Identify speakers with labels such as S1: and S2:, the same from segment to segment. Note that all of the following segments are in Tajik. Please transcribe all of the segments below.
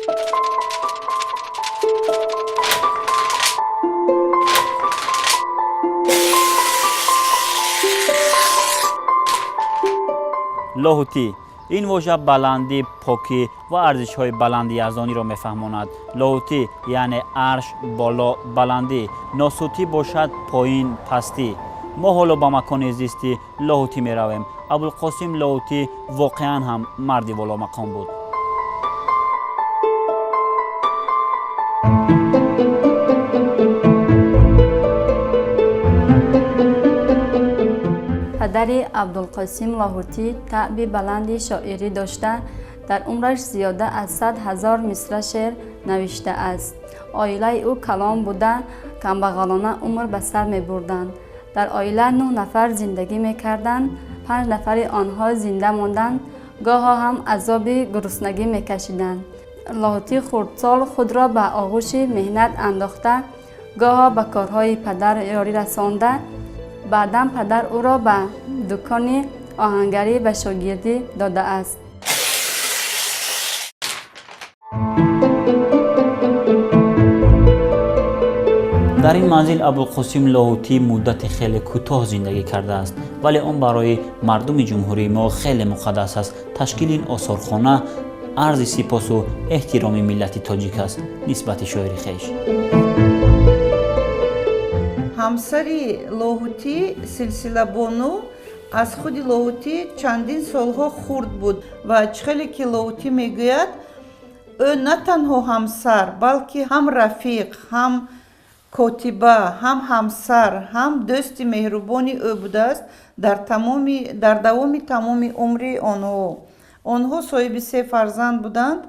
S1: لاهوتی این واژه بلندی، پاکی و ارزش‌های بلند یزدانی را می‌فهماند. لاهوتی یعنی عرش، بالا، بلندی. ناسوتی باشد پایین، پستی. ما حالا به مکان زیستی لاهوتی می‌رویم. ابوالقاسم لاهوتی واقعاً هم مردی والا مقام بود.
S2: پدر عبدالقاسم لاهوتی طبع بلندی شاعری داشته، در عمرش زیاده از 100,000 مصرع شعر نوشته است. عائله او کلان بوده، کمبغالانه عمر به سر می بردند. در عائله 9 نفر زندگی می کردند، 5 نفر آنها زنده ماندند، گاه هم عذاب گرسنگی می کشیدند. لاهوتی خردسال خود را به آغوش مهنت انداخته، گاه به کارهای پدر یاری رسانده. بعداً پدر او را به دکان آهنگری به شاگردی داده است.
S1: در این منزل ابوالقاسم لاهوتی مدت خیلی کوتاه زندگی کرده است، ولی آن برای مردم جمهوری ما خیلی مقدس است. تشکیل این آثارخانه عرض سپاس و احترام ملت تاجیک است نسبت شاعر خویش.
S3: ҳамсари лоҳутӣ силсилабону аз худи лоҳутӣ чандин солҳо хурд буд ва чихеле ки лоҳутӣ мегӯяд, ӯ на танҳо ҳамсар, балки ҳам рафиқ, ҳам котиба, ҳам ҳамсар, ҳам дӯсти меҳрубони ӯ будааст дар давоми тамоми умри онҳо. онҳо соҳиби 3 фарзанд буданд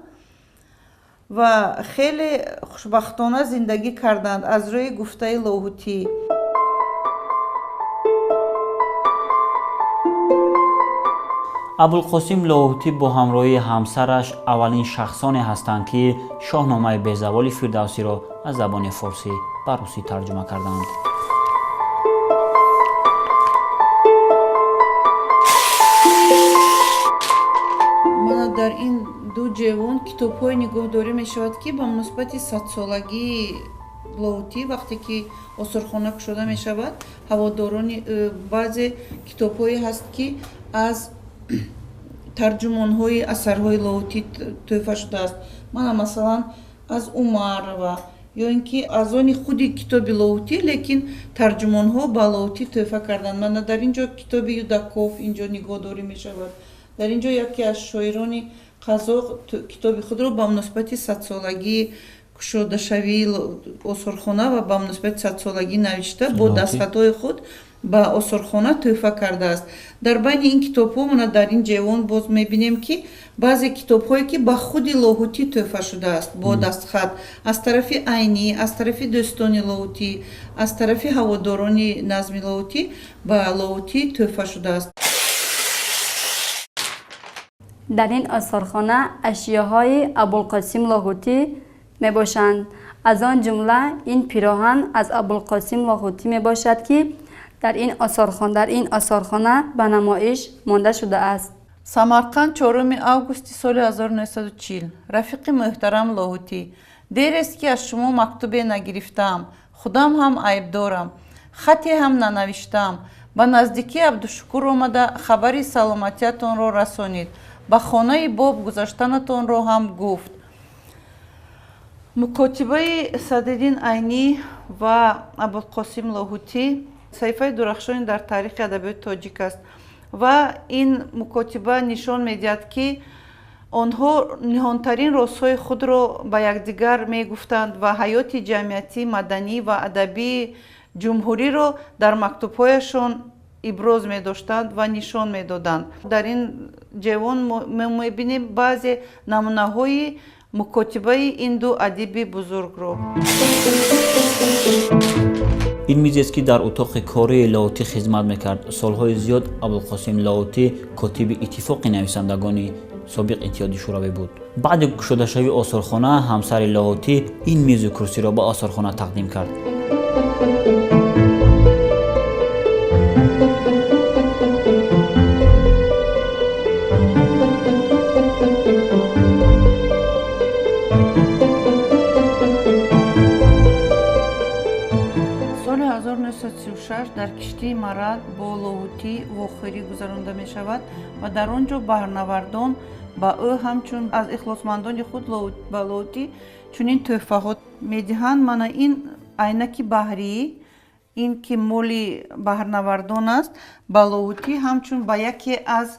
S3: ва хеле хушбахтона зиндагӣ карданд аз рӯи гуфтаи лоҳутӣ.
S1: ابوالقاسم لاهوتی با همراهی همسرش اولین شخصانی هستند که شاهنامه بیزوال فردوسی را از زبان فارسی به روسی ترجمه کردند.
S3: мана дар ин ду ҷевон китобҳое нигоҳдорӣ мешавад ки ба муносибати садсолагии лоҳутӣ вақте ки осорхона кушода мешавад, ҳаводорони баъзе китобҳое ҳаст ки аз тарҷумонҳои асарҳои лоҳутӣ тӯҳфа шудааст. мана масалан аз Умарова ё ин ки аз они худи китоби лоҳутӣ, лекин тарҷумонҳо ба лоҳутӣ тӯҳфа карданд. мана дар ин ҷо китоби Юдаков инҷо нигоҳдорӣ мешавад. дар ин ҷо яке аз шоирони қазоқ китоби худро ба муносибати садсолагии кушодашавии осорхона ва ба муносибати садсолагӣ навишта бо дастхатҳои худ ба осорхона тӯҳфа кардааст. дар байни ин китобҳо мана дар ин ҷевон боз мебинем ки баъзе китобҳое ки ба худи лоҳутӣ тӯҳфа шудааст бо дастхат аз тарафи айнӣ, аз тарафи дӯстони лоҳутӣ, аз тарафи ҳаводорони назми лоҳутӣ ба лоҳутӣ тӯҳфа шудааст.
S2: در این آثارخانه اشیاهای ابوالقاسم لاهوتی می باشند. از آن جمله این پیراهن از ابوالقاسم لاهوتی می باشد که در این آثارخانه به نمایش مانده شده است.
S3: самарқанд 4 августи соли 1940. рафиқи муҳтарам лоҳутӣ, дерест ки аз шумо мактубе нагирифтаам, худам ҳам айбдорам, хате ҳам нанавиштаам. ба наздикии Абдушукур омада хабари саломатиятонро расонид, ба хонаи боб гузаштанатонро ҳам гуфт. мукотибаи Садриддин Айнӣ ва Абулқосим Лоҳутӣ саҳифаи дурахшони дар таърихи адабиёти тоҷик аст ва ин мукотиба нишон медиҳад ки онҳо ниҳонтарин розҳои худро ба якдигар мегуфтанд ва ҳаёти ҷамъиятӣ, маданӣ ва адабии ҷумҳуриро дар мактубҳояшон иброз медоштанд ва нишон медоданд. дар ин ҷевон мебинем баъзе намунаҳои мукотибаи ин ду адиби бузургро.
S1: این میزیست که در اتاق کاری لاهوتی خدمت میکرد. سالهای زیاد ابوالقاسم لاهوتی کاتب اتفاق نویسندگان سابق اتحاد شوروی بود. بعد گشوده شوی آثارخانه همسر لاهوتی این میز و کرسی را به آثارخانه تقدیم کرد.
S3: 1936 дар киштии марад бо лоҳутӣ вохӯрӣ гузаронда мешавад ва дар он ҷо баҳрнавардон ба ӯ ҳамчун аз ихлосмандони худ ба лоҳутӣ чунин тӯҳфаҳо медиҳанд. Мана ин айнаки баҳрӣ, ин ки моли баҳрнавардон аст, ба лоҳутӣ ҳамчун ба яке аз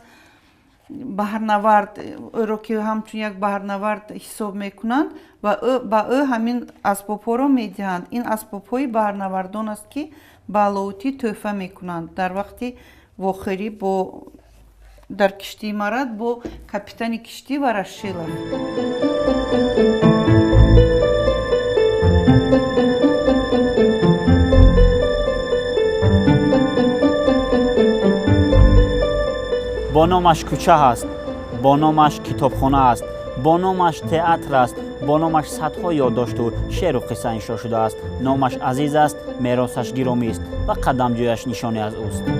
S3: баҳрнавард, ӯро ки ҳамчун як баҳрнавард ҳисоб мекунанд ва ба ӯ ҳамин асбобҳоро медиҳанд. Ин асбобҳои баҳрнавардон аст ки ба лоҳутӣ тӯҳфа мекунанд дар вақти вохӯрӣ дар киштии марад бо капитани киштӣ ва Рашилов.
S1: бо номаш кӯча ҳаст, бо номаш китобхона аст, бо номаш театр аст, бо номаш садҳо ёддошту шеъру қисса иншо шудааст. номаш азиз аст, меросаш гиромист ва қадамҷӯяш нишоне аз ӯст.